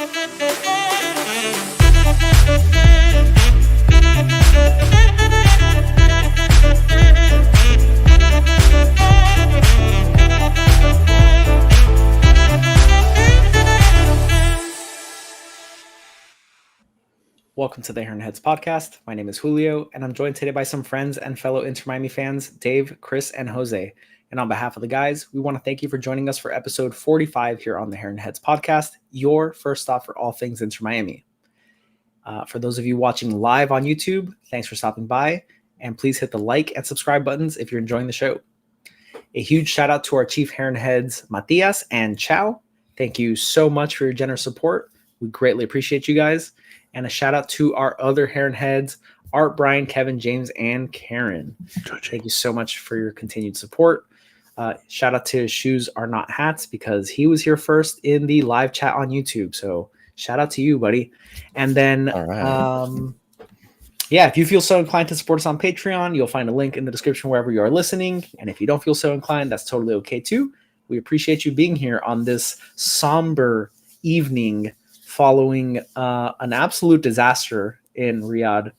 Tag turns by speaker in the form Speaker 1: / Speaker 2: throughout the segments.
Speaker 1: Welcome to the Heron Heads podcast. My name is Julio, and I'm joined today by some friends and fellow Inter Miami fans, Dave, Chris, and Jose. And on behalf of the guys, we want to thank you for joining us for episode 45 here on the Heron Heads podcast, your first stop for all things Inter Miami. For those of you watching live on YouTube, thanks for stopping by, and please hit the like and subscribe buttons if you're enjoying the show. A huge shout out to our chief Heron Heads, Matias and Chow. Thank you so much for your generous support. We greatly appreciate you guys. And a shout out to our other Heron Heads, Art, Brian, Kevin, James, and Karen. Thank you so much for your continued support. Shout out to Shoes Are Not Hats because he was here first in the live chat on YouTube. So shout out to you, buddy. And then, if you feel so inclined to support us on Patreon, you'll find a link in the description wherever you are listening. And if you don't feel so inclined, that's totally okay too. We appreciate you being here on this somber evening following an absolute disaster in Riyadh.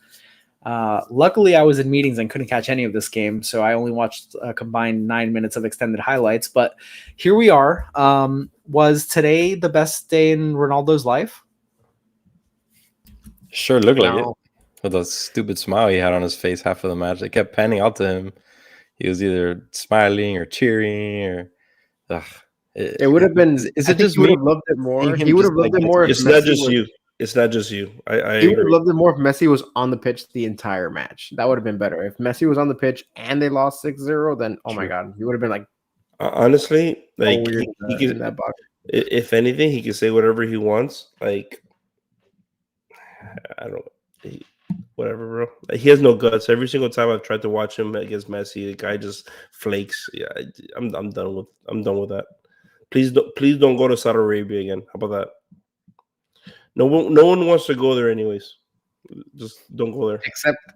Speaker 1: Luckily, I was in meetings and couldn't catch any of this game, so I only watched a combined 9 minutes of extended highlights. But here we are. Was today the best day in Ronaldo's life?
Speaker 2: Sure looked like it. With a stupid smile he had on his face half of the match. It kept panning out to him. He was either smiling or cheering or...
Speaker 3: It would have been. Is it just? He would have loved it more. He would have loved it more.
Speaker 4: It's not just you. It's not just you.
Speaker 3: He would have loved it more if Messi was on the pitch the entire match. That would have been better. If Messi was on the pitch and they lost 6-0, then oh my god, he would have been like.
Speaker 4: Honestly, like
Speaker 3: weird
Speaker 4: he
Speaker 3: in that box.
Speaker 4: If anything, he can say whatever he wants. Like I don't. Whatever, bro. Like, he has no guts. Every single time I've tried to watch him against Messi, the guy just flakes. Yeah, I'm done with that. Please don't go to Saudi Arabia again. How about that? No one wants to go there anyways. Just don't go there.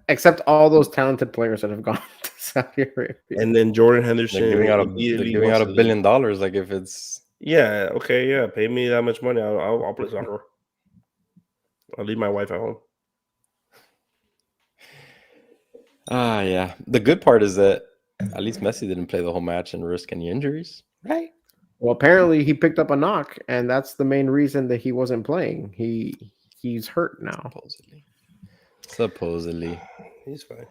Speaker 3: Except all those talented players that have gone to Saudi Arabia.
Speaker 4: And then Jordan Henderson.
Speaker 2: They're giving out $1 billion. Like if it's
Speaker 4: pay me that much money. I'll play soccer. I'll leave my wife at home.
Speaker 2: Yeah. The good part is that at least Messi didn't play the whole match and risk any injuries, right?
Speaker 3: Well, apparently he picked up a knock, and that's the main reason that he wasn't playing. He's hurt now.
Speaker 2: Supposedly.
Speaker 4: He's fine.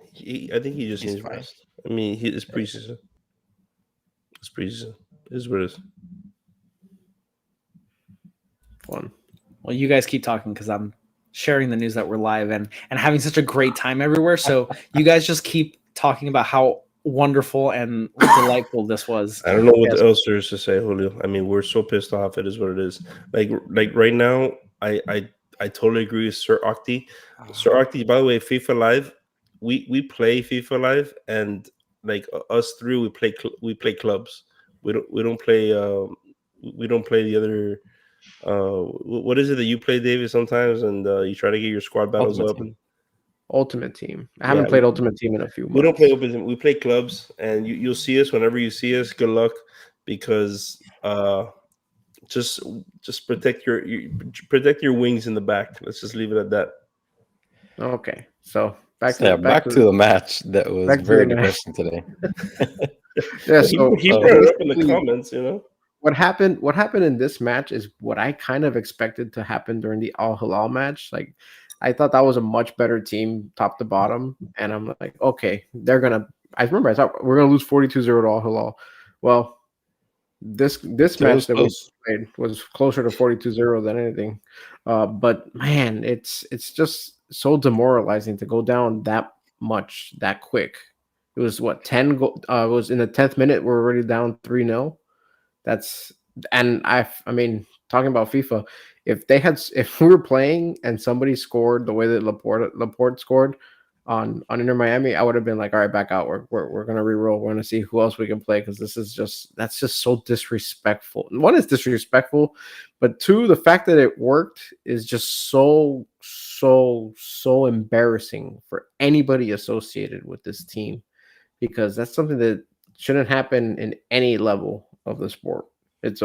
Speaker 4: I think he just needs rest. I mean, it's preseason. It's preseason. It is what it is.
Speaker 3: Fun.
Speaker 1: Well, you guys keep talking because I'm sharing the news that we're live and having such a great time everywhere. So you guys just keep talking about how wonderful and delightful this was.
Speaker 4: I don't know what else there is to say, Julio. I mean, we're so pissed off. It is what it is. Like right now, I totally agree with Sir Octi. Sir Octi, by the way, FIFA Live, we play FIFA Live, and like us three, we play clubs. We don't play the other. What is it that you play, David? Sometimes, and you try to get your squad battles up.
Speaker 3: Ultimate Team. I haven't played Ultimate Team in a few months.
Speaker 4: We don't play Ultimate Team. We play clubs, and you'll see us whenever you see us. Good luck, because just protect your wings in the back. Let's just leave it at that.
Speaker 3: Okay, so back to
Speaker 2: the match that was very depressing today.
Speaker 3: Yeah, so
Speaker 4: he brought it up in the comments. You know
Speaker 3: what happened in this match is what I kind of expected to happen during the Al Hilal match. Like, I thought that was a much better team top to bottom. And I'm like, okay, I thought we're going to lose 42-0 to Al Hilal. Well, this match that we played was closer to 42-0 than anything. But man, it's just so demoralizing to go down that much that quick. It was what, 10 it was in the 10th minute, we're already down 3-0. I mean, talking about FIFA, if we were playing and somebody scored the way that Laporte scored on Inter Miami, I would have been like, all right, back out. We're gonna reroll. We're gonna see who else we can play, because that's just so disrespectful. One, is disrespectful, but two, the fact that it worked is just so embarrassing for anybody associated with this team, because that's something that shouldn't happen in any level of the sport. It's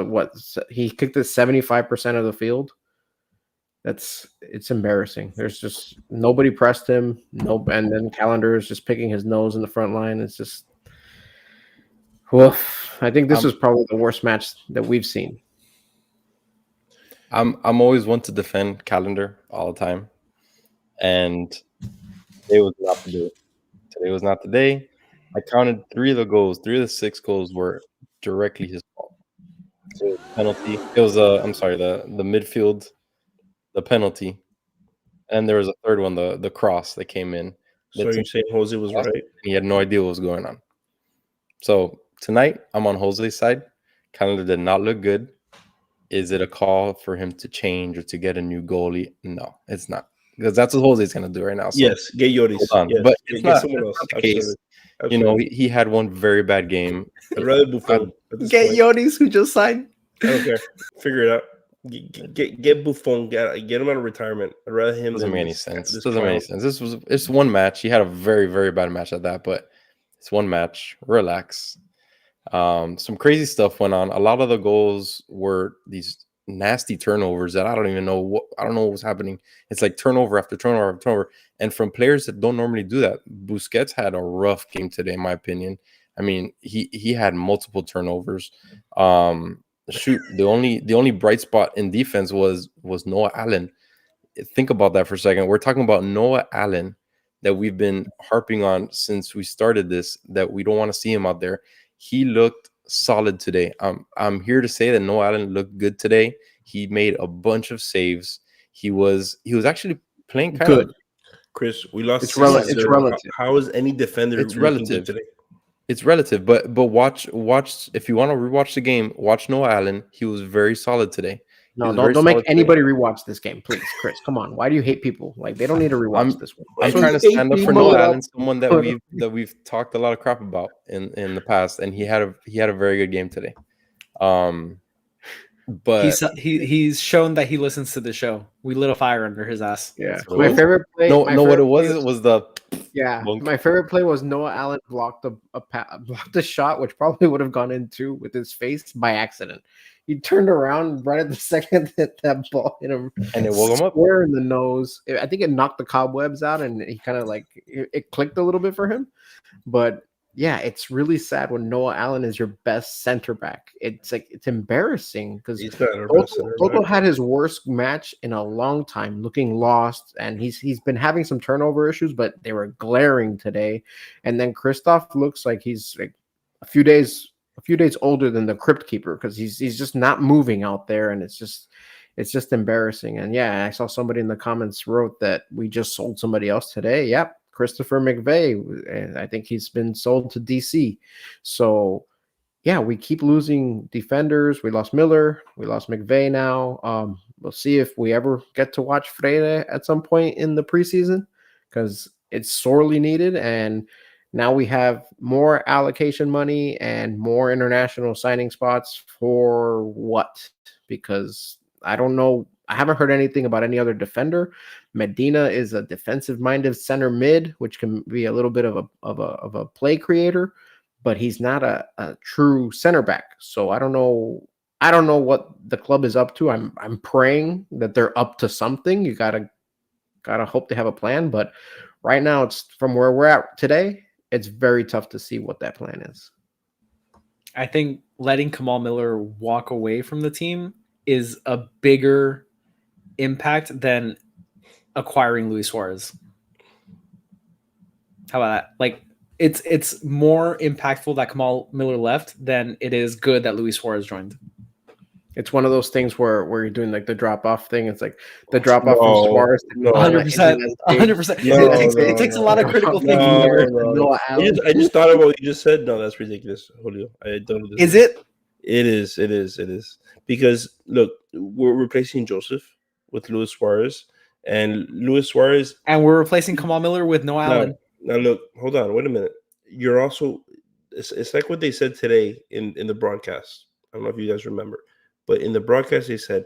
Speaker 3: he kicked it 75% of the field. it's embarrassing. There's just nobody pressed him. No, and then Calendar is just picking his nose in the front line. It's just, woof. I think this was probably the worst match that we've seen.
Speaker 2: I'm always one to defend Calendar all the time, and today was not the day. Today was not the day. I counted 3 of the goals. 3 of the 6 goals were directly his fault. So it was a penalty. It was I'm sorry, the midfield, the penalty, and there was a third one, the cross that came in.
Speaker 4: So you're saying Jose was right?
Speaker 2: He had no idea what was going on. So tonight, I'm on Jose's side. Calendar did not look good. Is it a call for him to change or to get a new goalie? No, it's not. Because that's what Jose's going to do right now. So
Speaker 4: yes, get Yoris.
Speaker 2: Yes, but it's
Speaker 4: get
Speaker 2: not,
Speaker 4: someone else.
Speaker 2: Not the case. Absolutely. You know, he had one very bad game.
Speaker 4: I'd rather Buffon.
Speaker 1: Get Yoris, who just signed.
Speaker 4: I don't care. Figure it out. Get Buffon. Get him out of retirement. I'd rather him.
Speaker 2: Doesn't make any sense. Doesn't make any sense. It's one match. He had a very, very bad match at that, but it's one match. Relax. Some crazy stuff went on. A lot of the goals were these nasty turnovers that I don't know what was happening. It's like turnover after turnover after turnover, and from players that don't normally do that. Busquets had a rough game today, in my opinion. I mean, he had multiple turnovers. The only bright spot in defense was Noah Allen. Think about that for a second. We're talking about Noah Allen that we've been harping on since we started this, that we don't want to see him out there. He looked solid today. I'm here to say that Noah Allen looked good today. He made a bunch of saves. He was actually playing kind
Speaker 3: good.
Speaker 2: of.
Speaker 4: Chris, we lost.
Speaker 3: It's relative.
Speaker 4: How is any defender?
Speaker 2: It's relative
Speaker 4: today?
Speaker 2: It's relative, but watch if you want to rewatch the game. Watch Noah Allen. He was very solid today.
Speaker 3: No, don't make anybody rewatch this game, please, Chris. Come on, why do you hate people? Like they don't need to rewatch this one.
Speaker 2: I'm trying to stand up for Noah Allen, someone that we've talked a lot of crap about in the past, and he had a very good game today. But
Speaker 1: he's shown that he listens to the show. We lit a fire under his ass.
Speaker 3: Yeah, my favorite play.
Speaker 2: What it was the.
Speaker 3: Yeah, my favorite play was Noah Allen blocked a shot, which probably would have gone in too with his face by accident. He turned around right at the second that ball hit him,
Speaker 2: and it woke him up
Speaker 3: square in the nose. I think it knocked the cobwebs out, and he kind of like it clicked a little bit for him. But yeah, it's really sad when Noah Allen is your best center back. It's like it's embarrassing because Toto had his worst match in a long time, looking lost, and he's been having some turnover issues, but they were glaring today. And then Christoph looks like he's like a few days older than the Crypt Keeper because he's just not moving out there, and it's just embarrassing. And yeah, I saw somebody in the comments wrote that we just sold somebody else today. Yep. Christopher McVeigh, and I think he's been sold to DC. So, yeah, we keep losing defenders. We lost Miller. We lost McVeigh now. We'll see if we ever get to watch Freire at some point in the preseason because it's sorely needed. And now we have more allocation money and more international signing spots for what? Because I don't know. I haven't heard anything about any other defender. Medina is a defensive-minded center mid, which can be a little bit of a play creator, but he's not a true center back. So I don't know what the club is up to. I'm praying that they're up to something. You gotta hope they have a plan. But right now, it's from where we're at today. It's very tough to see what that plan is.
Speaker 1: I think letting Kamal Miller walk away from the team is a bigger impact than acquiring Luis Suarez. How about that? Like it's more impactful that Kamal Miller left than it is good that Luis Suarez joined.
Speaker 3: It's one of those things where you're doing like the drop off thing. It's like the drop off from Suarez.
Speaker 1: 100%. 100%. It takes a lot of critical thinking here.
Speaker 4: I just thought about what you just said. No, that's ridiculous, Julio. I don't.
Speaker 1: Is it?
Speaker 4: It is. Because look, we're replacing Joseph with Luis Suarez, and Luis Suarez,
Speaker 1: and we're replacing Kamal Miller with Noah Allen.
Speaker 4: Now look, hold on, wait a minute. You're also it's like what they said today in the broadcast. I don't know if you guys remember, but in the broadcast they said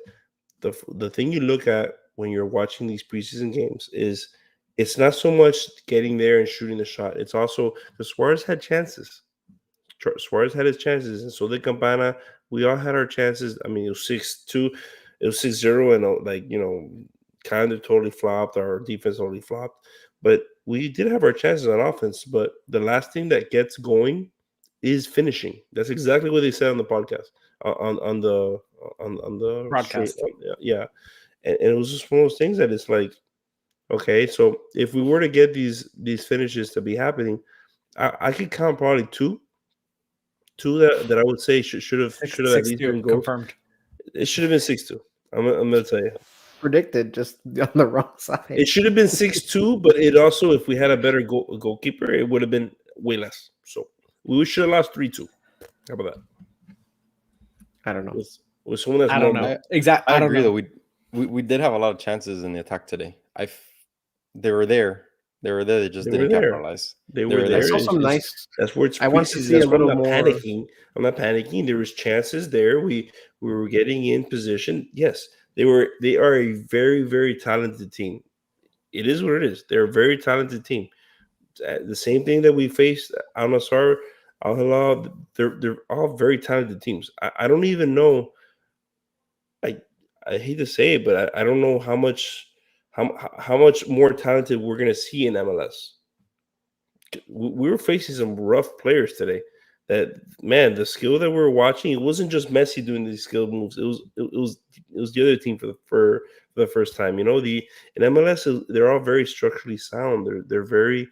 Speaker 4: the thing you look at when you're watching these preseason games is it's not so much getting there and shooting the shot. It's also because Suarez had chances. Suarez had his chances, and so did Campana. We all had our chances. I mean, it was 6-2, it was 6-0, and kind of totally flopped. Our defense totally flopped. But we did have our chances on offense. But the last thing that gets going is finishing. That's exactly what they said on the podcast, on the
Speaker 1: Broadcast.
Speaker 4: Yeah. And it was just one of those things that it's like, okay, so if we were to get these finishes to be happening, I could count probably two that I would say should have at least been goals.
Speaker 1: Confirmed.
Speaker 4: It should have been 6-2. I'm gonna tell you.
Speaker 3: Predicted just on the wrong side.
Speaker 4: It should have been 6-2, but it also, if we had a better goalkeeper, it would have been way less. So we should have lost 3-2. How about that?
Speaker 3: I don't know.
Speaker 4: With someone that's
Speaker 1: I don't know. Exactly.
Speaker 2: I agree though. We did have a lot of chances in the attack today. They were there. They just didn't capitalize.
Speaker 4: They were there.
Speaker 3: I saw some nice.
Speaker 4: That's where it's.
Speaker 3: I want to see a little more.
Speaker 4: Panicking. I'm not panicking. There was chances there. We were getting in position. Yes, they are a very, very talented team. It is what it is. They're a very talented team. The same thing that we faced Al Nassr, Al Hilal. They're all very talented teams. I don't even know. I hate to say it, but I don't know how much more talented we're going to see in MLS. We were facing some rough players today. That, man, the skill that we were watching, it wasn't just Messi doing these skill moves. It was the other team for the first time. In MLS, they're all very structurally sound. They're very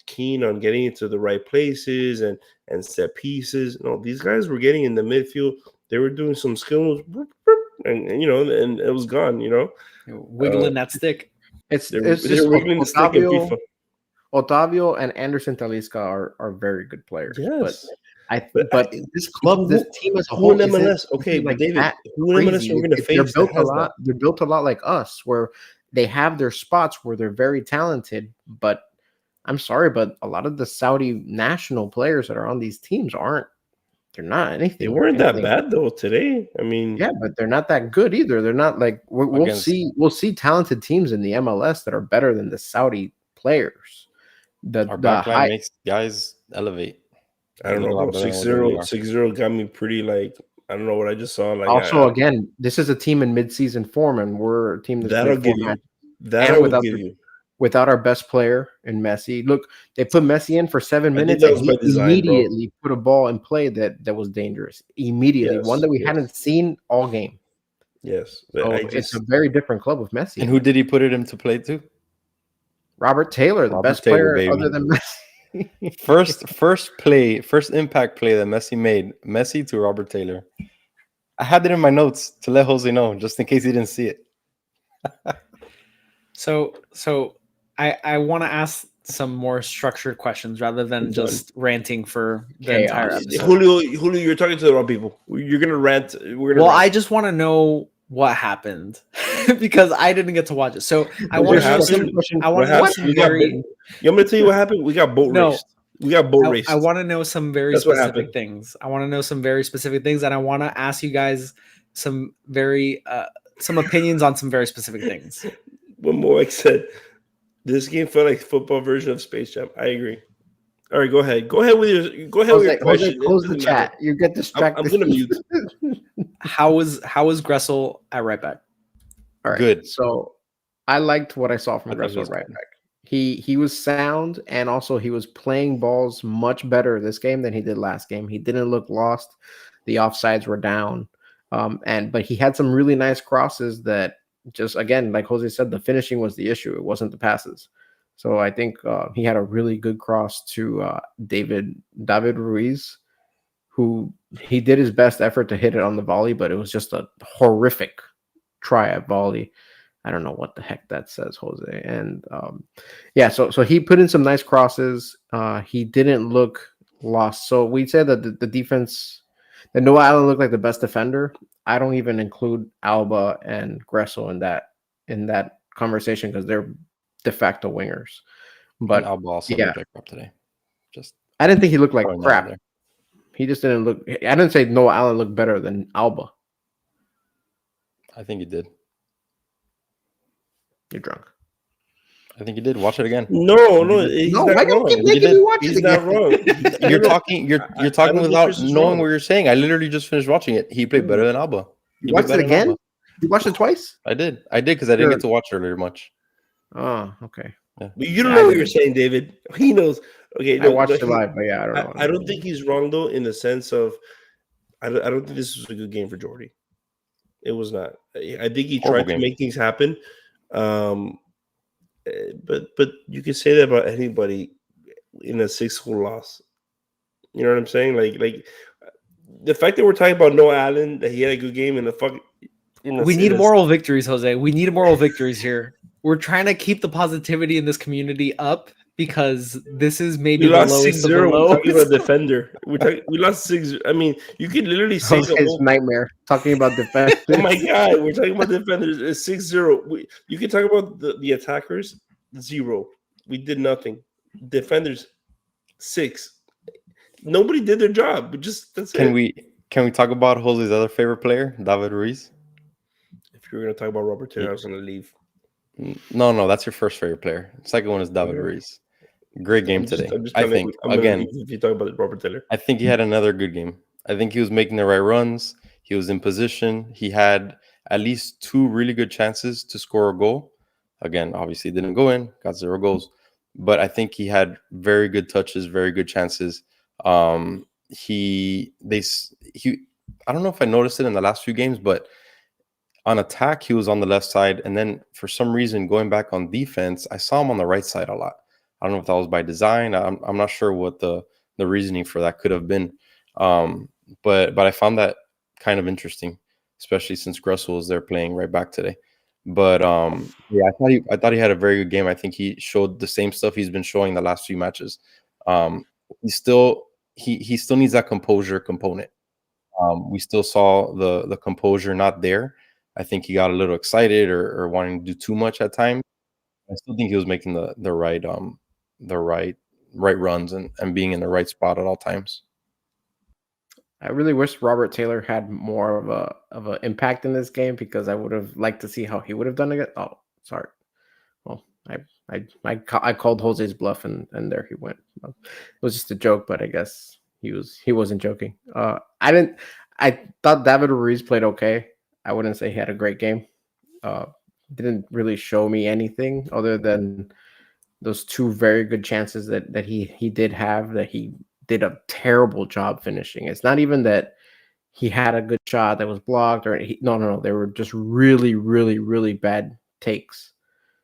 Speaker 4: keen on getting into the right places and set pieces. These guys were getting in the midfield. They were doing some skill moves, and it was gone.
Speaker 1: Wiggling that stick.
Speaker 3: It's
Speaker 4: they're
Speaker 3: just
Speaker 4: wiggling the stick in FIFA.
Speaker 3: Otavio and Anderson Talisca are very good players.
Speaker 4: Yes.
Speaker 3: But this club, this team as a whole,
Speaker 4: in MLS. Okay, but David, who in MLS are we going to face?
Speaker 3: They're built a lot. They're built a lot like us, where they have their spots where they're very talented. But I'm sorry, but a lot of the Saudi national players that are on these teams aren't. They're not anything.
Speaker 4: They weren't that bad though today. I mean,
Speaker 3: yeah, but they're not that good either. They're not like we'll see talented teams in the MLS that are better than the Saudi players.
Speaker 2: Our backline makes guys elevate.
Speaker 4: I don't know. 6-0 got me pretty like, I don't know what I just saw. Like,
Speaker 3: also, again, this is a team in mid-season form, and we're a team
Speaker 4: that'll give you. That'll give you.
Speaker 3: Without our best player in Messi. Look, they put Messi in for 7 minutes and he immediately put a ball in play that was dangerous. Immediately. One that we hadn't seen all game.
Speaker 4: Yes.
Speaker 3: So it's a very different club with Messi.
Speaker 2: And who did he put it into play to?
Speaker 3: Robert Taylor, the best player other than Messi.
Speaker 2: first impact play that Messi made. Messi to Robert Taylor. I had it in my notes to let Jose know, just in case he didn't see it.
Speaker 1: So I want to ask some more structured questions rather than just ranting for the entire episode.
Speaker 4: Julio, you're talking to the wrong people. You're gonna rant.
Speaker 1: I just want to know what happened because I didn't get to watch it. So I want to know some. I want to know some very.
Speaker 4: I'm gonna tell you what happened. We got boat raced. We got boat raced.
Speaker 1: I want to know some very specific things. I want to know some very specific things, and I want to ask you guys some very some opinions on some very specific things.
Speaker 4: What Moek said, this game felt like football version of Space Jam. I agree. All right, go ahead. Go ahead with your question.
Speaker 3: Close the chat. You get distracted.
Speaker 4: I'm gonna mute.
Speaker 1: How was Gressel at right back?
Speaker 3: All right.
Speaker 2: Good.
Speaker 3: So I liked what I saw from Gressel at right back. He was sound, and also he was playing balls much better this game than he did last game. He didn't look lost. The offsides were down. But he had some really nice crosses that just, again, like Jose said, the finishing was the issue. It wasn't the passes. So I think he had a really good cross to David Ruiz, who he did his best effort to hit it on the volley, but it was just a horrific try at volley. I don't know what the heck that says, Jose. And so he put in some nice crosses. He didn't look lost. So we'd say that the defense, that Noah Allen looked like the best defender. I don't even include Alba and Gressel in that conversation because they're de facto wingers. But
Speaker 2: and Alba also looked like crap today.
Speaker 3: I didn't think he looked like crap. He just didn't look. I didn't say Noah Allen looked better than Alba.
Speaker 2: I think he did.
Speaker 3: You're drunk.
Speaker 2: I think he did. Watch it again.
Speaker 4: No. He's not
Speaker 3: why
Speaker 4: wrong.
Speaker 3: don't you make me watch
Speaker 4: He's
Speaker 3: it
Speaker 4: not
Speaker 3: again?
Speaker 4: wrong.
Speaker 2: You're talking without knowing what you're saying. I literally just finished watching it. He played better than Alba.
Speaker 3: You watched it again? You watched it twice?
Speaker 2: I did because I didn't get to watch earlier much.
Speaker 3: Oh, okay.
Speaker 2: Yeah.
Speaker 4: But you don't know what you're saying, David. He knows. Okay,
Speaker 3: I watched it live, but yeah, I don't know.
Speaker 4: I don't think he's wrong though, in the sense of I don't think this was a good game for Jordy. It was not. I think he tried to make things happen. But you can say that about anybody in a 6-goal loss. You know what I'm saying? Like the fact that we're talking about Noah Allen, that he had a good game in the fuck.
Speaker 1: We need moral victories, Jose. We need moral victories here. We're trying to keep the positivity in this community up because this is maybe the lowest of the low.
Speaker 4: We're talking about defender. We lost 6. I mean, you could literally say
Speaker 3: the whole nightmare talking about defenders.
Speaker 4: Oh my god, we're talking about defenders. It's 6-0. You can talk about the attackers. 0. We did nothing. Defenders 6. Nobody did their job.
Speaker 2: Can we talk about Jose's other favorite player, David Ruiz?
Speaker 4: If you're gonna talk about Robert Taylor, I was gonna leave.
Speaker 2: No, that's your first favorite player. Second one is David Ruiz. Great game today. I think again.
Speaker 4: If you talk about Robert Taylor,
Speaker 2: I think he had another good game. I think he was making the right runs. He was in position. He had at least 2 really good chances to score a goal. Again, obviously didn't go in. Got 0 goals, but I think he had very good touches, very good chances. I don't know if I noticed it in the last few games, but on attack, he was on the left side. And then for some reason, going back on defense, I saw him on the right side a lot. I don't know if that was by design. I'm not sure what the reasoning for that could have been. But I found that kind of interesting, especially since Gressel was there playing right back today. But yeah, I thought he had a very good game. I think he showed the same stuff he's been showing the last few matches. He still needs that composure component. We still saw the composure not there. I think he got a little excited or wanting to do too much at times. I still think he was making the right runs and being in the right spot at all times.
Speaker 3: I really wish Robert Taylor had more of an impact in this game because I would have liked to see how he would have done it. Oh, sorry. Well, I called Jose's bluff and there he went. It was just a joke, but I guess he wasn't joking. I thought David Ruiz played okay. I wouldn't say he had a great game. Didn't really show me anything other than those 2 very good chances that he did have, that he did a terrible job finishing. It's not even that he had a good shot that was blocked or no. They were just really, really, really bad takes.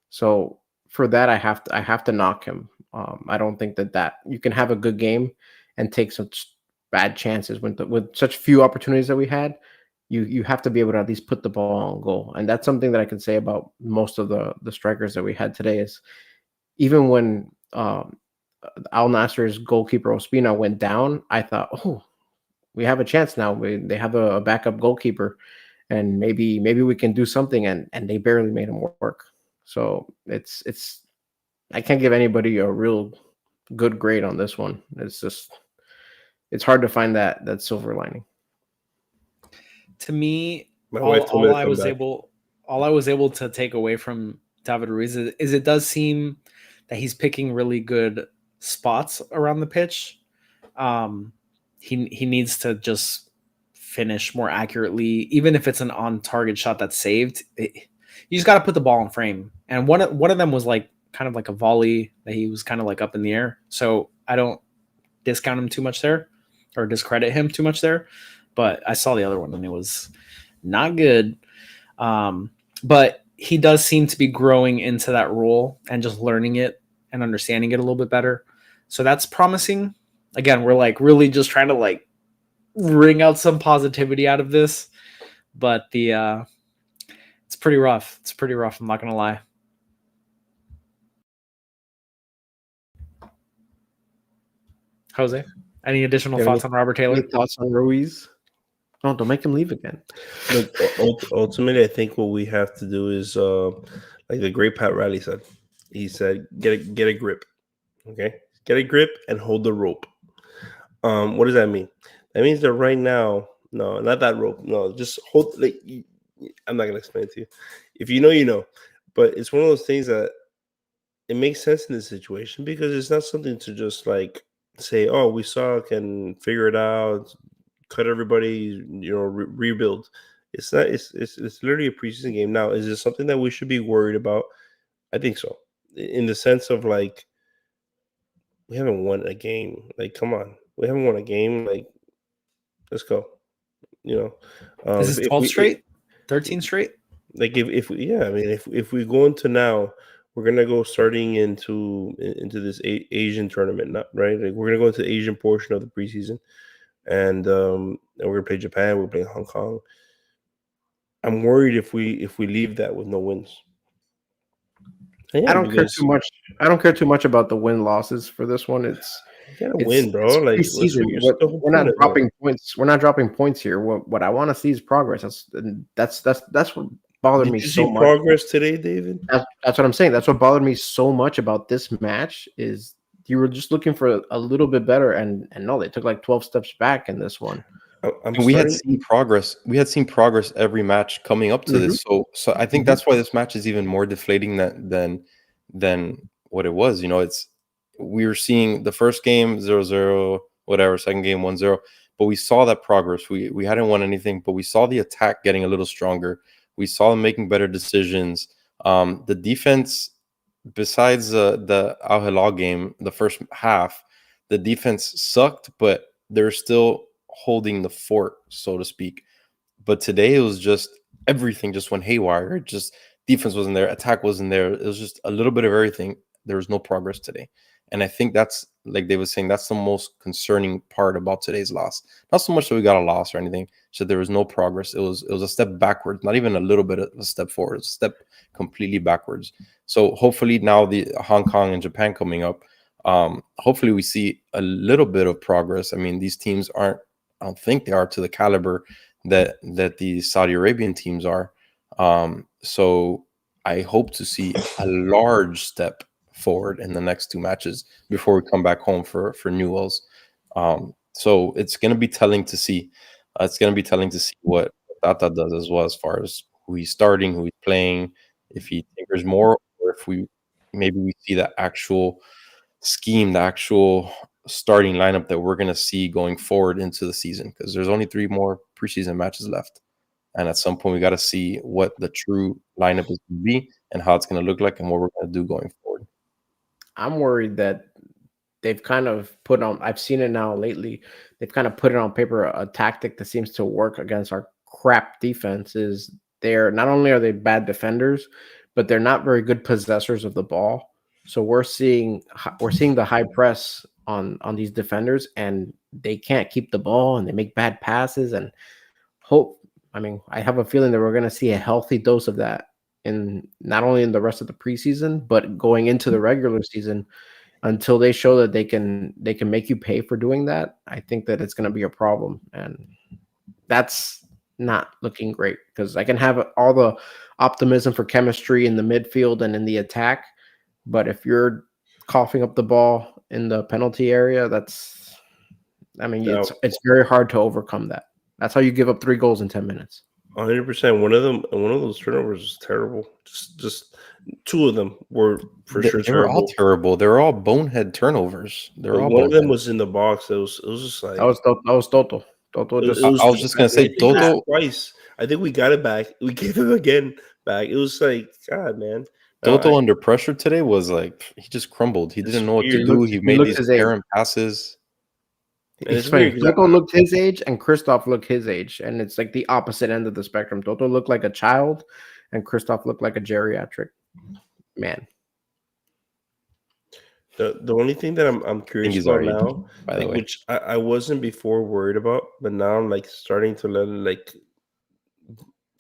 Speaker 3: So for that, I have to knock him. I don't think that you can have a good game and take such bad chances with such few opportunities that we had. You have to be able to at least put the ball on goal. And that's something that I can say about most of the strikers that we had today is even when Al Nassr's goalkeeper Ospina went down, I thought, oh, we have a chance now. They have a backup goalkeeper and maybe we can do something. And they barely made him work. So it's I can't give anybody a real good grade on this one. It's hard to find that silver lining.
Speaker 1: To me, all I was able to take away from David Ruiz is it does seem that he's picking really good spots around the pitch. He needs to just finish more accurately, even if it's an on-target shot that's saved. You just got to put the ball in frame. And one of them was like kind of like a volley that he was kind of like up in the air. So I don't discount him too much there or discredit him too much there. But I saw the other one and it was not good. But he does seem to be growing into that role and just learning it and understanding it a little bit better. So that's promising. Again, we're like really just trying to like wring out some positivity out of this. But it's pretty rough. It's pretty rough. I'm not going to lie. Jose, any additional thoughts on Robert Taylor?
Speaker 3: Any thoughts on Ruiz? No, don't make him leave again.
Speaker 4: Look, ultimately, I think what we have to do is, like the great Pat Riley said. He said, "Get a grip, okay? Get a grip and hold the rope." What does that mean? That means that right now, no, not that rope. No, just hold. Like, I'm not gonna explain it to you. If you know, you know. But it's one of those things that it makes sense in this situation because it's not something to just like say, "Oh, we suck," and figure it out. Cut everybody, rebuild. It's not. It's literally a preseason game. Now, is this something that we should be worried about? I think so, in the sense of like we haven't won a game. Like, come on, we haven't won a game. Like, let's go. You know,
Speaker 1: This is 12 straight, 13 straight.
Speaker 4: Like if we, yeah, I mean, if we go into now, we're gonna go starting into this Asian tournament, not right? Like we're gonna go into the Asian portion of the preseason, and we're gonna play Japan. We're playing Hong Kong. I'm worried if we leave that with no wins.
Speaker 3: I don't care too much. I don't care too much about the win losses for this one.
Speaker 4: You gotta win, bro. Like
Speaker 3: preseason. We're not dropping points. We're not dropping points here. What I want to see is progress. That's what bothered me so much.
Speaker 4: Progress today, David?
Speaker 3: That's what I'm saying. That's what bothered me so much about this match is you were just looking for a little bit better, and no, they took like 12 steps back in this one.
Speaker 2: We had seen progress. We had seen progress every match coming up to this. So I think that's why this match is even more deflating than what it was. You know, we were seeing the first game 0-0, whatever, second game 1-0, but we saw that progress. We hadn't won anything, but we saw the attack getting a little stronger. We saw them making better decisions. The defense, besides the Al Hilal game, the first half, the defense sucked, but they're still holding the fort, so to speak. But today it was just everything just went haywire. Just defense wasn't there, attack wasn't there. It was just a little bit of everything. There was no progress today. And I think that's, like Dave was saying, that's the most concerning part about today's loss. Not so much that we got a loss or anything, just that there was no progress. It was a step backwards, not even a little bit of a step forward. It was a step completely backwards. So hopefully now the Hong Kong and Japan coming up, hopefully we see a little bit of progress. I mean, these teams I don't think they are to the caliber that the Saudi Arabian teams are. So I hope to see a large step forward in the next two matches before we come back home for Newells. So it's going to be telling to see. It's going to be telling to see what Tata does as well, as far as who he's starting, who he's playing, if he tinkers more, or if we see the actual scheme, the actual starting lineup that we're going to see going forward into the season, because there's only 3 more preseason matches left. And at some point, we got to see what the true lineup is going to be and how it's going to look like and what we're going to do going forward.
Speaker 3: I'm worried that they've kind of put on, I've seen it now lately, they've kind of put it on paper, a tactic that seems to work against our crap defense is they're not only are they bad defenders, but they're not very good possessors of the ball. So we're seeing the high press on these defenders, and they can't keep the ball, and they make bad passes. And I have a feeling that we're going to see a healthy dose of that in not only in the rest of the preseason, but going into the regular season until they show that they can make you pay for doing that. I think that it's going to be a problem, and that's not looking great because I can have all the optimism for chemistry in the midfield and in the attack, but if you're coughing up the ball in the penalty area, it's very hard to overcome that. That's how you give up 3 goals in 10 minutes.
Speaker 4: 100%. One of those turnovers was terrible. Just 2 of them were for sure.
Speaker 2: They were all terrible. They were all bonehead turnovers.
Speaker 4: One of them was in the box. It was just like
Speaker 3: that was Toto. Toto just.
Speaker 2: I was just gonna say Toto
Speaker 4: twice. I think we got it back. We gave him again back. It was like, God, man.
Speaker 2: Toto under pressure today was like he just crumbled. He didn't know what to do. He made these errant passes.
Speaker 3: It's funny. Toto looked his age, and Christoph looked his age, and it's like the opposite end of the spectrum. Toto looked like a child, and Christoph looked like a geriatric man.
Speaker 4: The only thing that I'm curious about now, by the way, which I wasn't before worried about, but now I'm like starting to let it like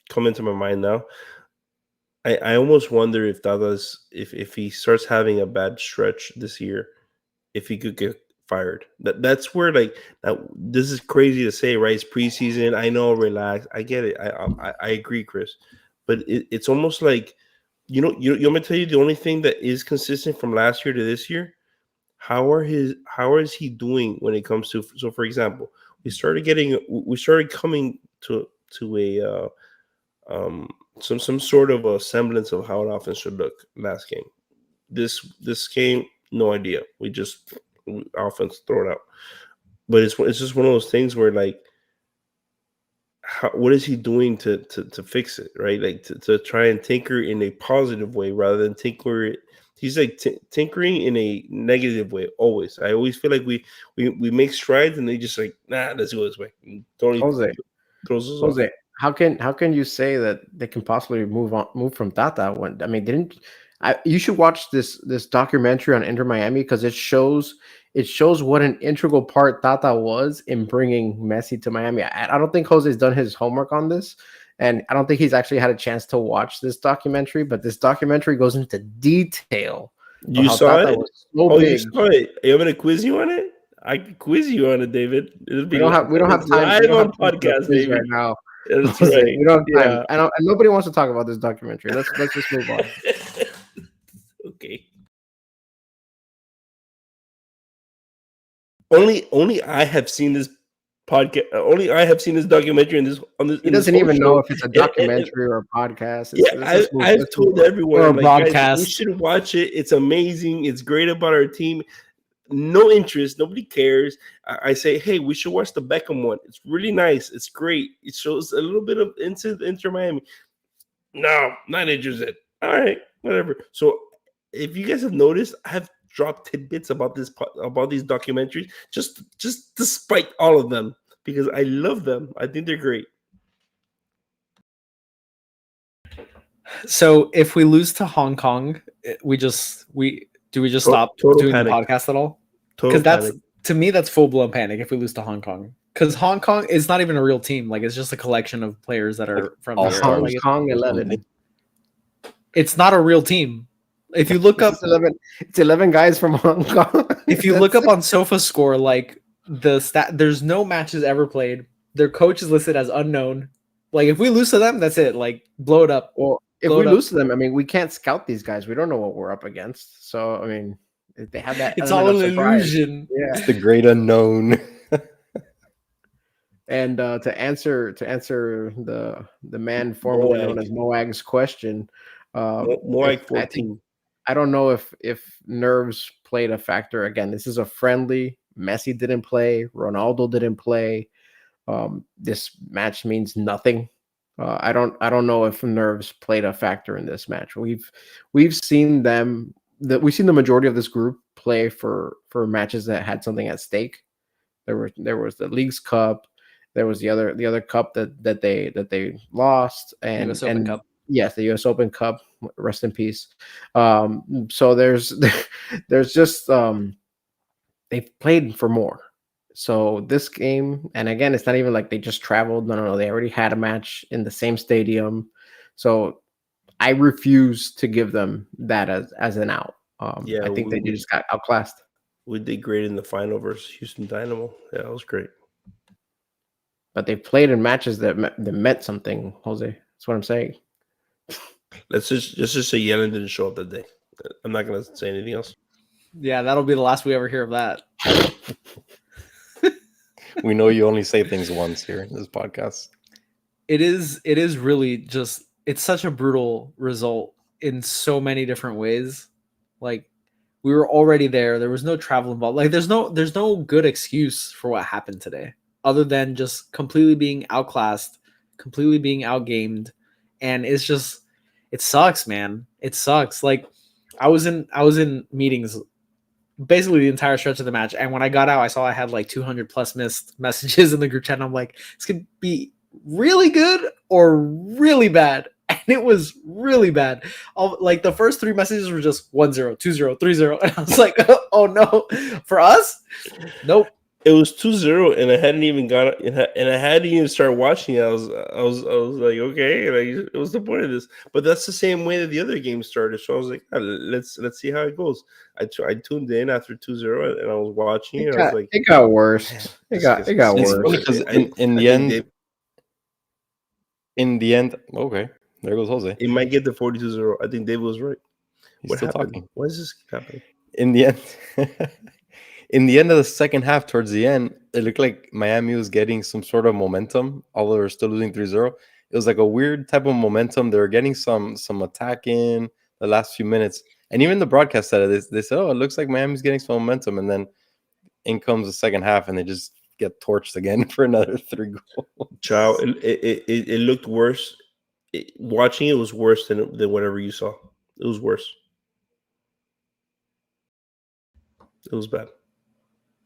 Speaker 4: come into my mind now. I almost wonder if Tata's if he starts having a bad stretch this year, if he could get fired. That's where like this is crazy to say, right? It's preseason. I know, relax. I get it. I agree, Chris. But it's almost like you want me to tell you the only thing that is consistent from last year to this year. How is he doing when it comes to, so for example, we started coming to a some sort of a semblance of how an offense should look last game. This game, no idea. Offense throw it out. But it's just one of those things where like what is he doing to fix it, right? Like to try and tinker in a positive way rather than tinker it. He's like tinkering in a negative way always. I always feel like we make strides and they just like, nah, let's go this way. And totally throws us off.
Speaker 3: How can you say that they can possibly move from Tata when, I mean, you should watch this documentary on Inter Miami, because it shows what an integral part Tata was in bringing Messi to Miami. I don't think Jose's done his homework on this, and I don't think he's actually had a chance to watch this documentary, but this documentary goes into detail.
Speaker 4: You saw it? You saw it. Are you going to quiz you on it? I can quiz you on it, David.
Speaker 3: We don't have time.
Speaker 4: Live on podcast, David.
Speaker 3: Right now.
Speaker 4: That's right.
Speaker 3: We don't have time. Yeah. And nobody wants to talk about this documentary. Let's just move on.
Speaker 4: Okay. Only I have seen this podcast. Only I have seen this documentary on this.
Speaker 3: He doesn't even know if it's a documentary or a podcast.
Speaker 4: I've told everyone
Speaker 1: or a broadcast.
Speaker 4: We should watch it. It's amazing. It's great about our team. No interest. Nobody cares. I say, hey, we should watch the Beckham one. It's really nice. It's great. It shows a little bit of Inter Miami. No, not interested. All right, whatever. So if you guys have noticed, I have dropped tidbits about these documentaries, just despite all of them, because I love them. I think they're great.
Speaker 1: So if we lose to Hong Kong, we just stop doing the podcast at all? Because to me that's full blown panic if we lose to Hong Kong. Because Hong Kong is not even a real team. Like, it's just a collection of players that are from
Speaker 3: Hong Kong 11.
Speaker 1: It's not a real team. If you look up
Speaker 3: 11 guys from Hong Kong.
Speaker 1: If you look up on SofaScore, like there's no matches ever played. Their coach is listed as unknown. Like, if we lose to them, that's it. Like, blow it up.
Speaker 3: Well, if we lose to them, I mean, we can't scout these guys. We don't know what we're up against. So, I mean, if they have that,
Speaker 1: it's all an illusion.
Speaker 3: Yeah,
Speaker 2: it's the great unknown.
Speaker 3: And to answer the man formerly known as Moag's question,
Speaker 4: Moag 14.
Speaker 3: I don't know if nerves played a factor. Again, this is a friendly. Messi didn't play. Ronaldo didn't play. This match means nothing. I don't know if nerves played a factor in this match. We've seen we've seen the majority of this group play for matches that had something at stake. There was the Leagues Cup. There was the other cup that they lost, and
Speaker 1: US Open Cup.
Speaker 3: Yes, the US Open Cup. Rest in peace. So there's just they've played for more. So this game, and again, it's not even like they just traveled. No. They already had a match in the same stadium. So I refuse to give them that as an out. I think they just got outclassed.
Speaker 4: We did great in the final versus Houston Dynamo. Yeah, that was great.
Speaker 3: But they played in matches that meant something, Jose. That's what I'm saying.
Speaker 4: Let's just say Yellen didn't show up that day. I'm not going to say anything else.
Speaker 1: Yeah, that'll be the last we ever hear of that.
Speaker 2: We know you only say things once here in this podcast.
Speaker 1: It is really just, it's such a brutal result in so many different ways. Like, we were already there. There was no travel involved. Like, there's no good excuse for what happened today, other than just completely being outclassed, completely being outgamed. And it's just, it sucks, man. It sucks. Like, I was in meetings basically the entire stretch of the match, and when I got out, I saw I had like 200 plus missed messages in the group chat, and I'm like, this could be really good or really bad. And it was really bad. Like, the first 3 messages were just 1-0, 2-0, 3-0, and I was like, oh no. For us, nope.
Speaker 4: It was 2-0, and I hadn't even got it, and I hadn't even started watching it. I was like, okay, like, it was the point of this. But that's the same way that the other game started. So I was like, let's see how it goes. I tuned in after 2-0, and I was watching it. I was like,
Speaker 3: it got worse. It got worse.
Speaker 2: Because in the end, okay, there goes Jose.
Speaker 4: It might get to 42-0. I think David was right.
Speaker 2: He's still talking.
Speaker 4: Why is this happening?
Speaker 2: In the end. In the end of the second half, towards the end, it looked like Miami was getting some sort of momentum, although they were still losing 3-0. It was like a weird type of momentum. They were getting some attack in the last few minutes. And even the broadcast said it. They said, oh, it looks like Miami's getting some momentum. And then in comes the second half, and they just get torched again for another 3 goals.
Speaker 4: Ciao. It looked worse. Watching it was worse than whatever you saw. It was worse. It was bad.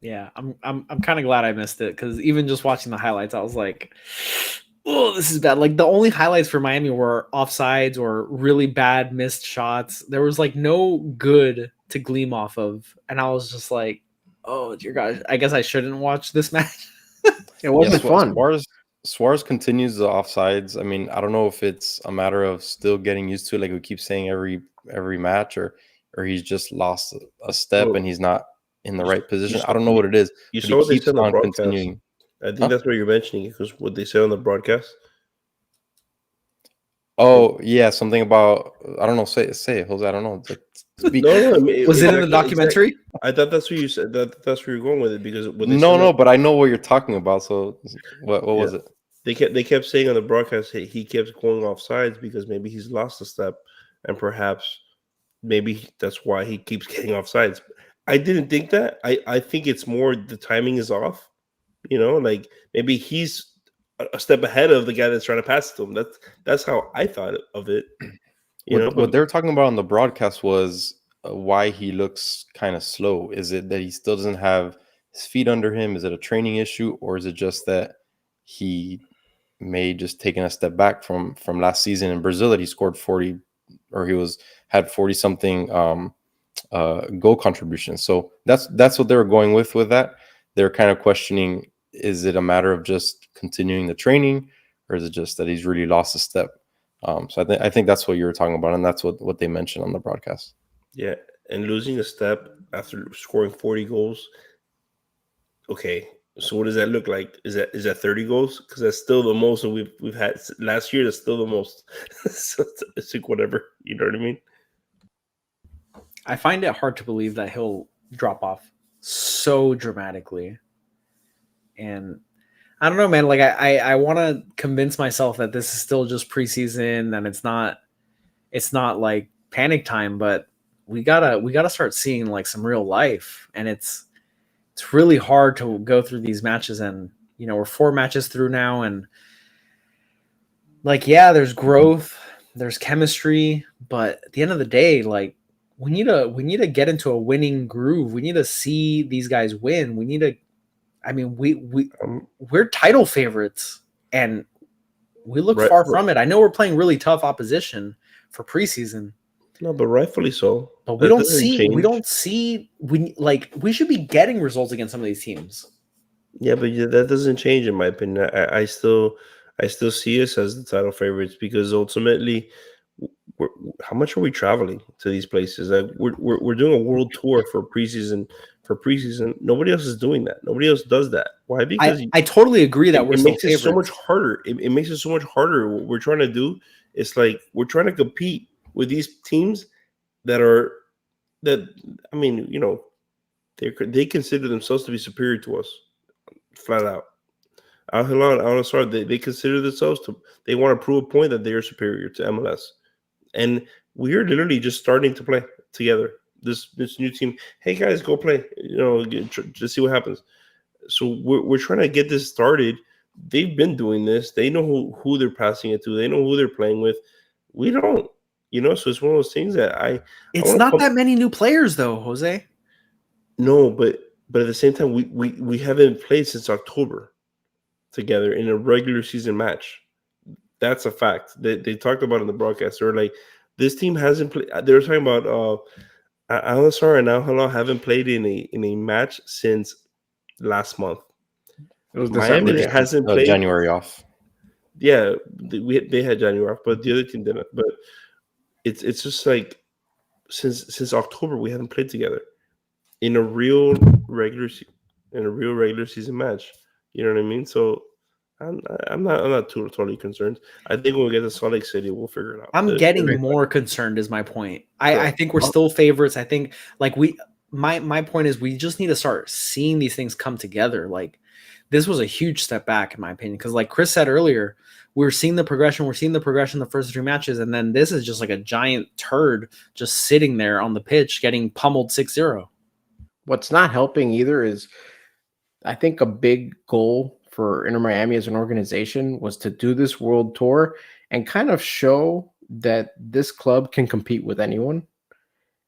Speaker 1: Yeah, I'm kind of glad I missed it because even just watching the highlights, I was like, oh, this is bad. Like the only highlights for Miami were offsides or really bad missed shots. There was like no good to gleam off of, and I was just like, oh dear gosh, I guess I shouldn't watch this match.
Speaker 3: It wasn't fun.
Speaker 2: Suarez continues the offsides. I mean, I don't know if it's a matter of still getting used to it, like we keep saying every match, or he's just lost a step and he's not in the right position. I don't know what it is.
Speaker 4: You saw what they said on the broadcast. Continuing. I think that's what you're mentioning, because what they said on the broadcast.
Speaker 2: Oh yeah, something about, I don't know. Say it, Jose. I don't know.
Speaker 4: No,
Speaker 1: was it in the documentary?
Speaker 4: Exactly. I thought that's what you said. That's where you're going with it, because
Speaker 2: but I know what you're talking about. So what was it?
Speaker 4: They kept saying on the broadcast, hey, he kept going off sides because maybe he's lost a step, and perhaps maybe that's why he keeps getting off sides. I didn't think that. I think it's more the timing is off. You know, like maybe he's a step ahead of the guy that's trying to pass it to him. That's how I thought of it.
Speaker 2: What they were talking about on the broadcast was why he looks kind of slow. Is it that he still doesn't have his feet under him? Is it a training issue, or is it just that he may just taken a step back from last season in Brazil, that he scored 40, or he had 40 something goal contributions? So that's what they were going with that. They're kind of questioning, is it a matter of just continuing the training, or is it just that he's really lost a step? So I think that's what you were talking about, and that's what they mentioned on the broadcast.
Speaker 4: Yeah, and losing a step after scoring 40 goals. Okay, so what does that look like? Is that 30 goals? Because that's still the most that we've had last year. That's still the most. So it's like whatever, you know what I mean?
Speaker 1: I find it hard to believe that he'll drop off so dramatically, and I don't know, man. Like I want to convince myself that this is still just preseason and it's not like panic time, but we gotta start seeing like some real life, and it's really hard to go through these matches, and we're 4 matches through now, and like, yeah, there's growth, there's chemistry, but at the end of the day, like we need to get into a winning groove. We need to see these guys win. We need to, I mean, we're title favorites, and we look far from it. I know we're playing really tough opposition for preseason.
Speaker 4: No, but rightfully so.
Speaker 1: But we don't see. We should be getting results against some of these teams.
Speaker 4: Yeah, but that doesn't change, in my opinion. I still see us as the title favorites, because ultimately, how much are we traveling to these places? Like we're doing a world tour for preseason. For preseason, nobody else is doing that. Nobody else does that. Why? Because
Speaker 1: I totally agree that
Speaker 4: it makes it so much harder. It makes it so much harder. What we're trying to do is like we're trying to compete with these teams that I mean, they consider themselves to be superior to us, flat out. Al Hilal, Al Nassr, they consider themselves they want to prove a point that they are superior to MLS, and we are literally just starting to play together. This new team, hey guys, go play. Just see what happens. So we're trying to get this started. They've been doing this. They know who they're passing it to. They know who they're playing with. We don't. So it's one of those things that
Speaker 1: It's not that many new players, though, Jose.
Speaker 4: No, but at the same time, we haven't played since October together in a regular season match. That's a fact. They talked about it in the broadcast. They were like, this team hasn't played. They were talking about Al Nassr and Al Hilal haven't played in a match since last month.
Speaker 3: It was
Speaker 4: Miami hasn't played
Speaker 2: January off.
Speaker 4: Yeah, they had January off, but the other team didn't. But it's just like since October we haven't played together in a real regular season match. You know what I mean? So I'm not totally concerned. I think when we get to Salt Lake City, we'll figure it out.
Speaker 1: I'm getting more concerned, is my point. I think we're still favorites. I think like my point is we just need to start seeing these things come together. Like this was a huge step back in my opinion, because like Chris said earlier, we're seeing the progression. We're seeing the progression the first 3 matches, and then this is just like a giant turd just sitting there on the pitch getting pummeled 6-0.
Speaker 3: What's not helping either is I think a big goal for Inter Miami as an organization was to do this world tour and kind of show that this club can compete with anyone.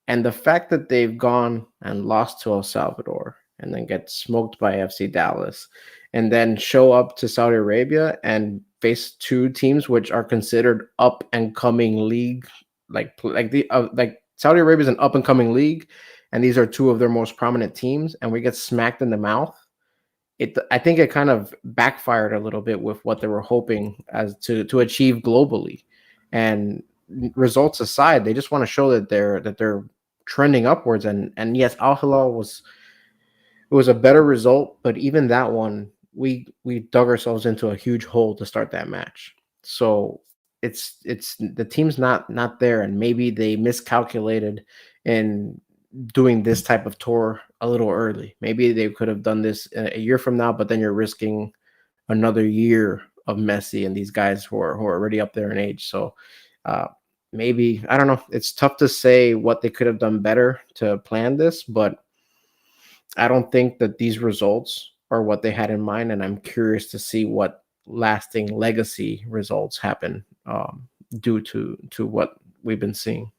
Speaker 3: And the fact that they've gone and lost to El Salvador and then get smoked by FC Dallas and then show up to Saudi Arabia and face two teams which are considered up and coming league, like Saudi Arabia is an up and coming league, and these are two of their most prominent teams, and we get smacked in the mouth. I think it kind of backfired a little bit with what they were hoping as to achieve globally. And results aside, they just want to show that they're trending upwards. And yes, Al Hilal was a better result, but even that one, we dug ourselves into a huge hole to start that match. So it's the team's not there, and maybe they miscalculated in doing this type of tour a little early. Maybe they could have done this a year from now, but then you're risking another year of Messi and these guys who are already up there in age. So maybe, I don't know. It's tough to say what they could have done better to plan this, but I don't think that these results are what they had in mind. And I'm curious to see what lasting legacy results happen due to what we've been seeing.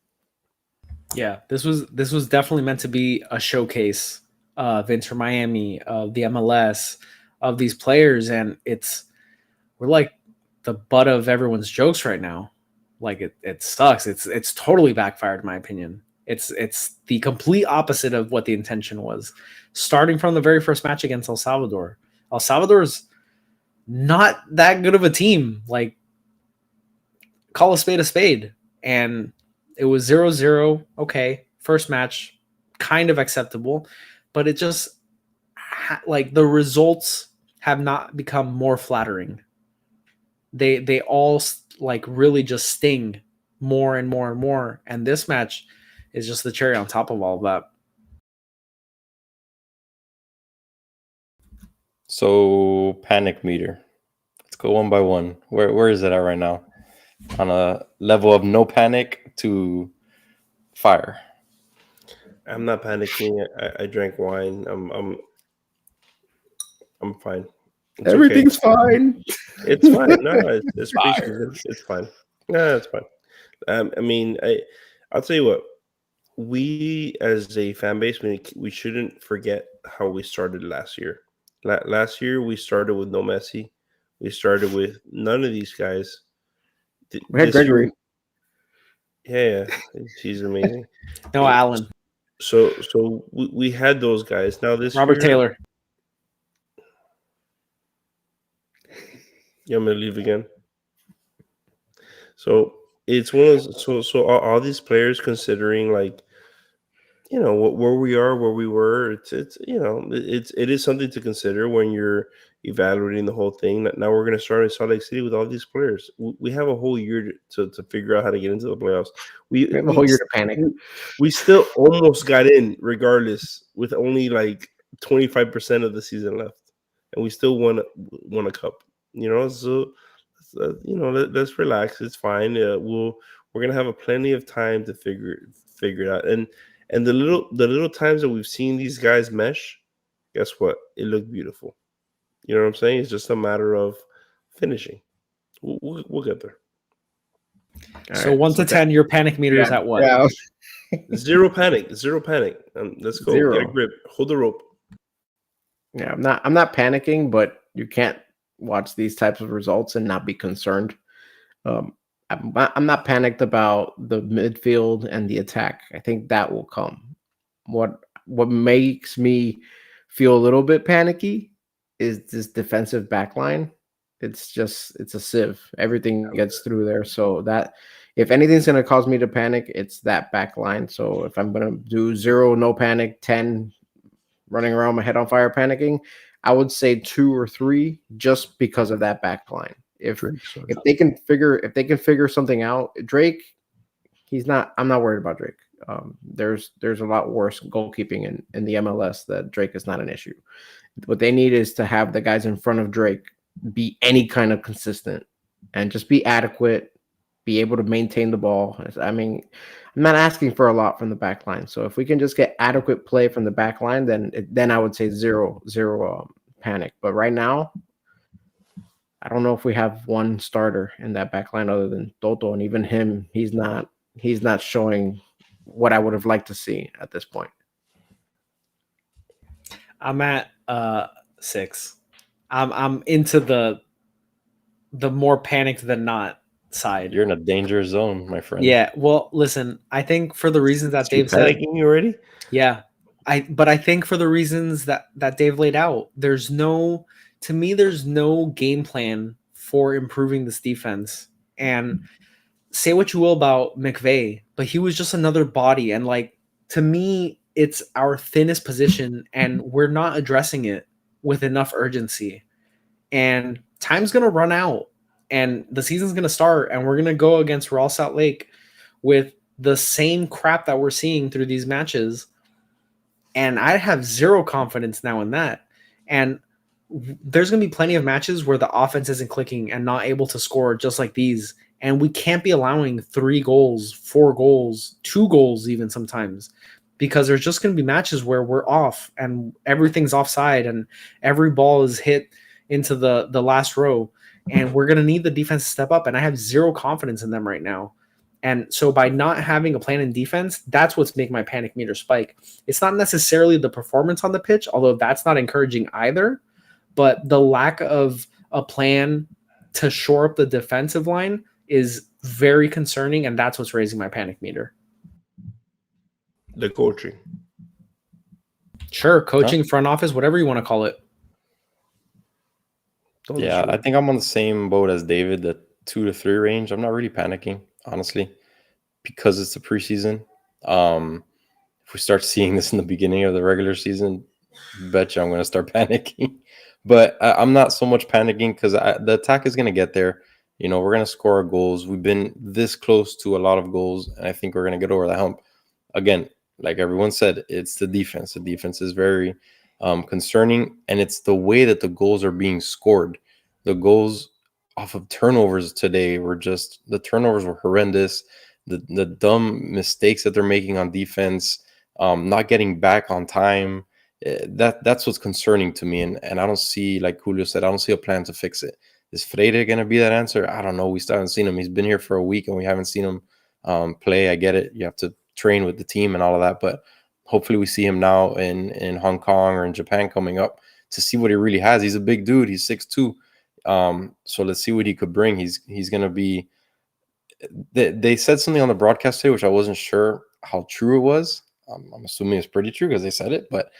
Speaker 1: Yeah, this was definitely meant to be a showcase of Inter Miami, of the MLS, of these players, and we're like the butt of everyone's jokes right now. Like it sucks. It's totally backfired in my opinion. It's the complete opposite of what the intention was. Starting from the very first match against El Salvador. El Salvador's not that good of a team. Like, call a spade. And it was 0-0. Okay, first match, kind of acceptable. But it just, like, the results have not become more flattering. They all, like, really just sting more and more and more. And this match is just the cherry on top of all of that.
Speaker 2: So, panic meter. Let's go one by one. Where is it at right now? On a level of no panic to fire.
Speaker 4: I'm not panicking. I drank wine. I'm fine. It's
Speaker 3: Everything's fine.
Speaker 4: It's fine. No, it's preseason. It's fine. No, it's fine. I mean, I'll tell you what. We as a fan base, we shouldn't forget how we started last year. Last year, we started with no Messi. We started with none of these guys.
Speaker 3: We had Gregory.
Speaker 4: Yeah, he's amazing.
Speaker 1: No, Allen.
Speaker 4: So we had those guys. Now this
Speaker 1: Robert
Speaker 4: year,
Speaker 1: Taylor.
Speaker 4: Yeah, I'm gonna leave again. So it's one of those, so all these players, considering, like, you know, where we are, where we were, it's you know, it is something to consider when you're evaluating the whole thing. Now we're going to start in Salt Lake City with all these players. We have a whole year to figure out how to get into the playoffs.
Speaker 3: We have a whole year to panic.
Speaker 4: We still almost got in regardless, with only like 25% of the season left, and we still won a cup. You know, so you know, let's relax. It's fine. We're gonna have a plenty of time to figure it out. And the little times that we've seen these guys mesh, guess what? It looked beautiful. You know what I'm saying? It's just a matter of finishing. We'll get there.
Speaker 1: So 1 to 10, your panic meter is at what?
Speaker 3: Yeah.
Speaker 4: Zero panic. Let's go.
Speaker 3: Zero.
Speaker 4: Get a grip. Hold the rope.
Speaker 3: Yeah, I'm not panicking, but you can't watch these types of results and not be concerned. I'm not panicked about the midfield and the attack. I think that will come. What makes me feel a little bit panicky is this defensive back line. It's a sieve. Everything gets through there. So that, if anything's going to cause me to panic, it's that back line. So if I'm going to do 0, no panic, 10, running around my head on fire panicking, I would say 2 or 3, just because of that back line. If they can figure something out, Drake, I'm not worried about Drake. There's a lot worse goalkeeping in the MLS that Drake is not an issue. What they need is to have the guys in front of Drake be any kind of consistent and just be adequate, be able to maintain the ball. I mean, I'm not asking for a lot from the back line. So if we can just get adequate play from the back line, then I would say zero panic. But right now, I don't know if we have one starter in that back line other than Toto, and even him, he's not showing what I would have liked to see at this point.
Speaker 1: I'm at 6. I'm into the more panicked than not side.
Speaker 2: You're in a danger zone, my friend.
Speaker 1: Yeah. Well, listen, I think for the reasons that Dave said,
Speaker 4: panicking already.
Speaker 1: yeah. But I think for the reasons that Dave laid out, there's no game plan for improving this defense. And say what you will about McVay, but he was just another body. And like, to me, it's our thinnest position and we're not addressing it with enough urgency. And time's going to run out and the season's going to start and we're going to go against Real Salt Lake with the same crap that we're seeing through these matches. And I have zero confidence now in that. And there's going to be plenty of matches where the offense isn't clicking and not able to score just like these. And we can't be allowing 3 goals, 4 goals, 2 goals even sometimes, because there's just going to be matches where we're off and everything's offside and every ball is hit into the last row. And we're going to need the defense to step up. And I have zero confidence in them right now. And so by not having a plan in defense, that's what's making my panic meter spike. It's not necessarily the performance on the pitch, although that's not encouraging either, but the lack of a plan to shore up the defensive line is very concerning, and that's what's raising my panic meter.
Speaker 4: The coaching.
Speaker 1: Sure, coaching, front office, whatever you want to call it.
Speaker 2: Yeah, I think I'm on the same boat as David, the 2 to 3 range. I'm not really panicking, honestly, because it's the preseason. If we start seeing this in the beginning of the regular season, bet you I'm going to start panicking. But I'm not so much panicking because the attack is going to get there. You know, we're going to score our goals. We've been this close to a lot of goals, and I think we're going to get over that hump. Again, like everyone said, it's the defense. The defense is very concerning, and it's the way that the goals are being scored. The goals off of turnovers today the turnovers were horrendous. The dumb mistakes that they're making on defense, not getting back on time. That's what's concerning to me, and I don't see, like Julio said, I don't see a plan to fix it. Is Freire going to be that answer? I don't know. We still haven't seen him. He's been here for a week, and we haven't seen him play. I get it. You have to train with the team and all of that, but hopefully we see him now in Hong Kong or in Japan coming up to see what he really has. He's a big dude. He's 6'2". So let's see what he could bring. He's going to be – they said something on the broadcast today, which I wasn't sure how true it was. I'm assuming it's pretty true because they said it, but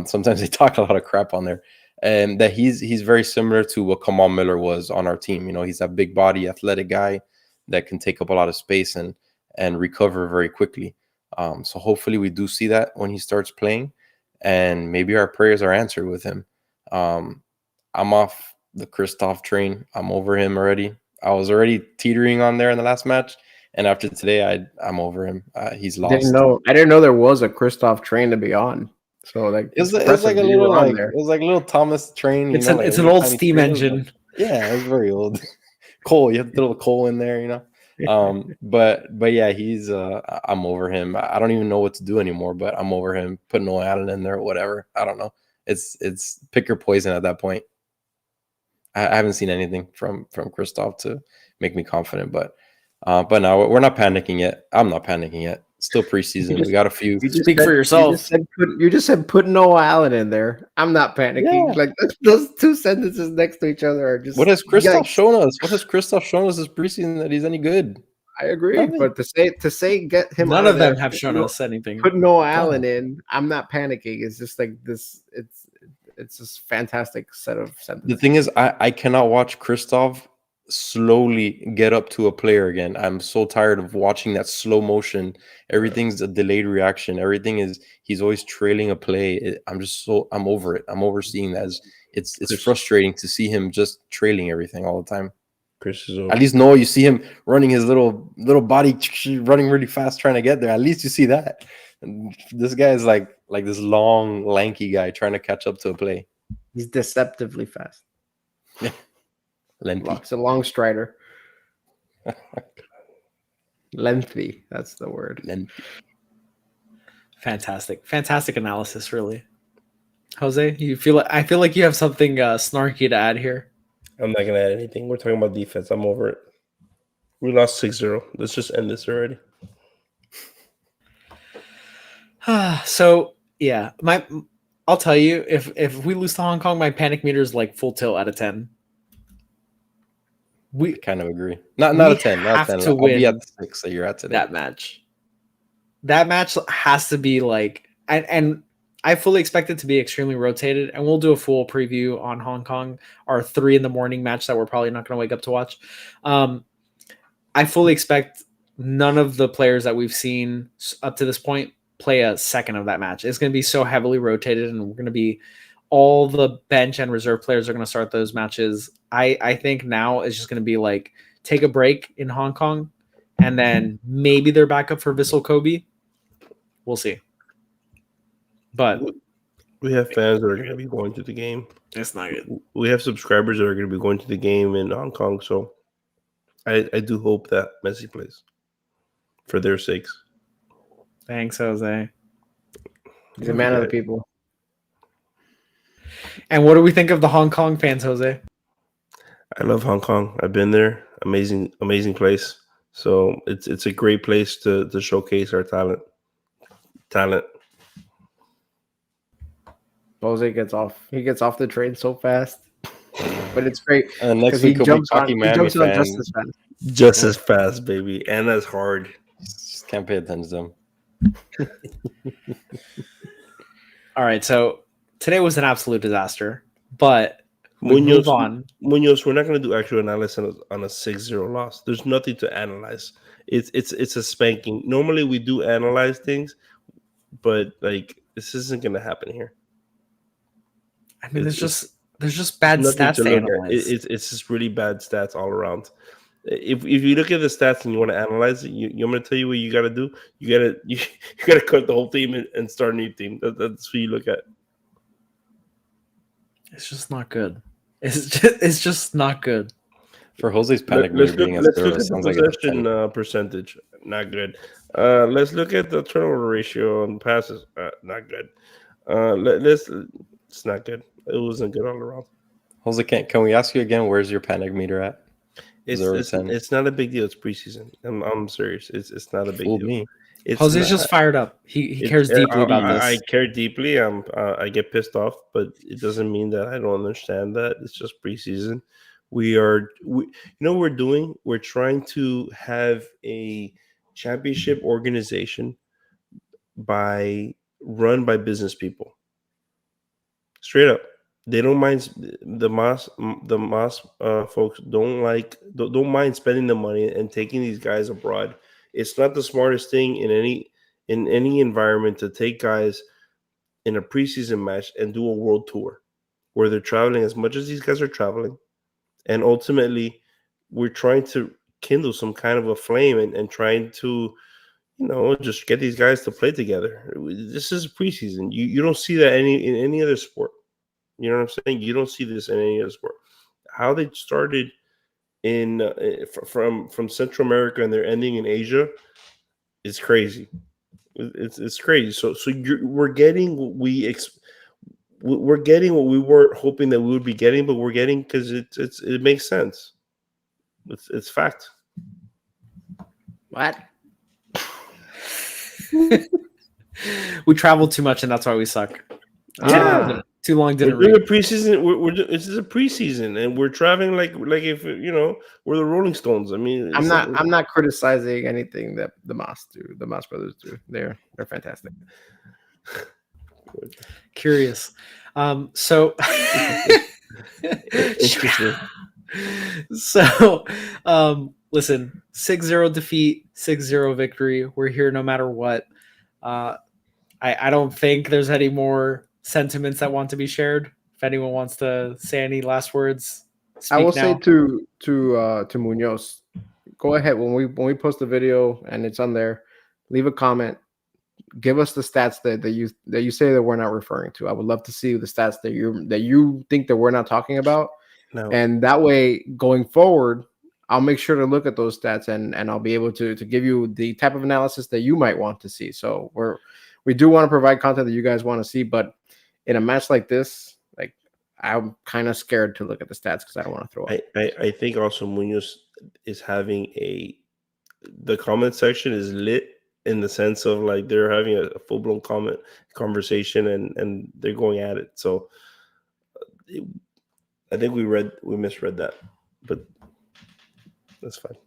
Speaker 2: sometimes they talk a lot of crap on there. And that he's very similar to what Kamal Miller was on our team. You know, he's that big body, athletic guy that can take up a lot of space and recover very quickly. So hopefully we do see that when he starts playing, and maybe our prayers are answered with him. I'm off the Kristoff train. I'm over him already. I was already teetering on there in the last match, and after today, I'm over him. He's lost.
Speaker 3: I didn't know there was a Kristoff train to be on. So like
Speaker 2: it was like a little it was like a little Thomas train.
Speaker 1: It's an old steam engine.
Speaker 2: Yeah, it's very old. Coal. You have to throw the coal in there, you know. But yeah, he's I'm over him. I don't even know what to do anymore, but I'm over him. Put Noah Allen in there or whatever. I don't know. It's pick your poison at that point. I haven't seen anything from Kristoff to make me confident, but no, we're not panicking yet. I'm not panicking yet. Still preseason. We got a few.
Speaker 1: Speak for yourself.
Speaker 3: You just said put Noah Allen in there. I'm not panicking. Yeah. Like those two sentences next to each other are just.
Speaker 2: What has Kristoff shown us? What has Kristoff shown us this preseason that he's any good?
Speaker 3: I agree, nothing. But to say get him.
Speaker 1: None of them have shown us anything.
Speaker 3: Put Noah Allen in. I'm not panicking. It's just like this. It's just fantastic set of sentences.
Speaker 2: The thing is, I cannot watch Kristoff slowly get up to a player again. I'm so tired of watching that slow motion. Everything's a delayed reaction. He's always trailing a play. I'm over it. I'm overseeing that. It's frustrating to see him just trailing everything all the time.
Speaker 4: Chris is over.
Speaker 2: At least Noah, you see him running his little body, running really fast, trying to get there. At least you see that. And this guy is like this long, lanky guy trying to catch up to a play.
Speaker 3: He's deceptively fast.
Speaker 2: Yeah.
Speaker 3: It's a long strider. Lengthy. That's the word.
Speaker 1: Lengthy. Fantastic analysis, really. Jose, I feel like you have something snarky to add here.
Speaker 4: I'm not gonna add anything. We're talking about defense. I'm over it. We lost 6-0. Let's just end this already.
Speaker 1: So yeah, I'll tell you, if we lose to Hong Kong, my panic meter is like full tilt out of 10.
Speaker 2: I kind of agree. Not a 10. Not a 10.
Speaker 1: To
Speaker 2: I'll be at
Speaker 1: win
Speaker 2: the 6 that you're at today.
Speaker 1: that match. That match has to be like, and I fully expect it to be extremely rotated, and we'll do a full preview on Hong Kong, our 3 a.m. match that we're probably not going to wake up to watch. I fully expect none of the players that we've seen up to this point play a second of that match. It's going to be so heavily rotated, and we're going to be all the bench and reserve players are going to start those matches. I think now it's just going to be like take a break in Hong Kong, and then maybe they're back up for Vissel Kobe. We'll see. But
Speaker 4: we have fans that are going to be going to the game.
Speaker 1: It's not good.
Speaker 4: We have subscribers that are going to be going to the game in Hong Kong. So I do hope that Messi plays for their sakes.
Speaker 1: Thanks, Jose.
Speaker 3: He's a man of the people.
Speaker 1: And what do we think of the Hong Kong fans, Jose?
Speaker 4: I love Hong Kong. I've been there. Amazing place. So it's a great place to showcase our talent.
Speaker 3: Jose gets off. He gets off the train so fast, but it's great.
Speaker 2: And next week he'll be talking Miami fans.
Speaker 4: Just as fast, baby, and as hard.
Speaker 2: Just can't pay attention to them.
Speaker 1: All right, so today was an absolute disaster, but move on.
Speaker 4: Munoz, we're not going to do actual analysis on a 6-0 loss. There's nothing to analyze. It's a spanking. Normally we do analyze things, but like this isn't going to happen here.
Speaker 1: I mean, there's just bad stats to analyze.
Speaker 4: It's just really bad stats all around. If you look at the stats and you want to analyze it, I'm going to tell you what you got to do. You got to cut the whole team and start a new team. That's what you look at.
Speaker 1: It's just not good. It's just not good.
Speaker 2: For Jose's panic meter being at 0, sounds like
Speaker 4: possession percentage. Not good. Let's look at the turnover ratio on passes. Not good. It's not good. It wasn't good all around.
Speaker 2: Jose, can we ask you again? Where's your panic meter at?
Speaker 4: It's not a big deal. It's preseason. I'm serious. It's not a big deal. Me.
Speaker 1: Jose's just fired up. He cares deeply about this.
Speaker 4: I care deeply. I get pissed off, but it doesn't mean that I don't understand that. It's just preseason. We're doing? We're trying to have a championship organization run by business people. Straight up. They don't mind the Mas folks don't mind spending the money and taking these guys abroad. It's not the smartest thing in any environment to take guys in a preseason match and do a world tour where they're traveling as much as these guys are traveling. And ultimately, we're trying to kindle some kind of a flame and trying to, just get these guys to play together. This is preseason. You don't see that in any other sport. You know what I'm saying? You don't see this in any other sport. How they started from Central America and they're ending in Asia is crazy. It's crazy. So we're getting what we're getting what we weren't hoping that we would be getting, but we're getting because it makes sense. It's fact.
Speaker 3: What?
Speaker 1: We traveled too much, and that's why we suck.
Speaker 4: Yeah.
Speaker 1: Too long didn't
Speaker 4: read. We're preseason. This is a preseason, and we're traveling like if we're the Rolling Stones. I mean,
Speaker 3: I'm not criticizing anything that the Mas brothers do. They're fantastic.
Speaker 1: Curious. So
Speaker 4: interesting.
Speaker 1: So listen, 6-0 defeat, 6-0 victory. We're here no matter what. I don't think there's any more sentiments that want to be shared. If anyone wants to say any last words,
Speaker 3: I will say to Munoz, go ahead when we post the video and it's on there, leave a comment. Give us the stats that you say that we're not referring to. I would love to see the stats that you think that we're not talking about.
Speaker 4: No.
Speaker 3: And that way, going forward, I'll make sure to look at those stats and I'll be able to give you the type of analysis that you might want to see. So we do want to provide content that you guys want to see, but in a match like this, like I'm kind of scared to look at the stats because I don't want to throw up.
Speaker 4: I think also Munoz is having the comment section is lit in the sense of like they're having a full blown conversation and they're going at it. So I think we misread that, but that's fine.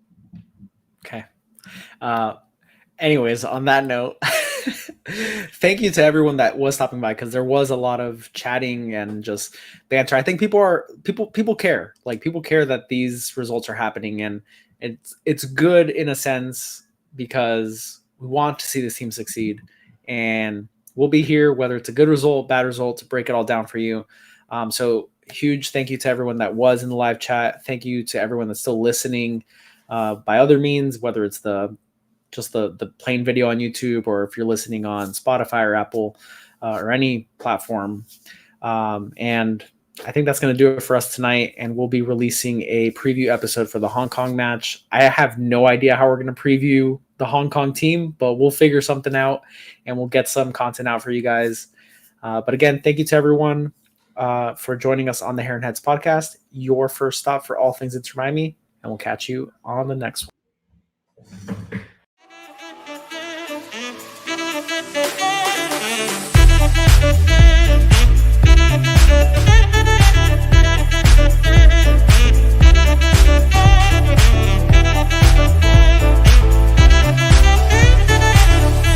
Speaker 1: Okay. Anyways, on that note, thank you to everyone that was stopping by, because there was a lot of chatting and just banter. I think people care. Like, people care that these results are happening, and it's good in a sense because we want to see this team succeed, and we'll be here whether it's a good result, bad result, to break it all down for you. So huge thank you to everyone that was in the live chat. Thank you to everyone that's still listening by other means, whether it's the plain video on YouTube, or if you're listening on Spotify or Apple or any platform. And I think that's going to do it for us tonight. And we'll be releasing a preview episode for the Hong Kong match. I have no idea how we're going to preview the Hong Kong team, but we'll figure something out and we'll get some content out for you guys. But again, thank you to everyone for joining us on the Heron Heads podcast, your first stop for all things Inter Miami, and we'll catch you on the next one.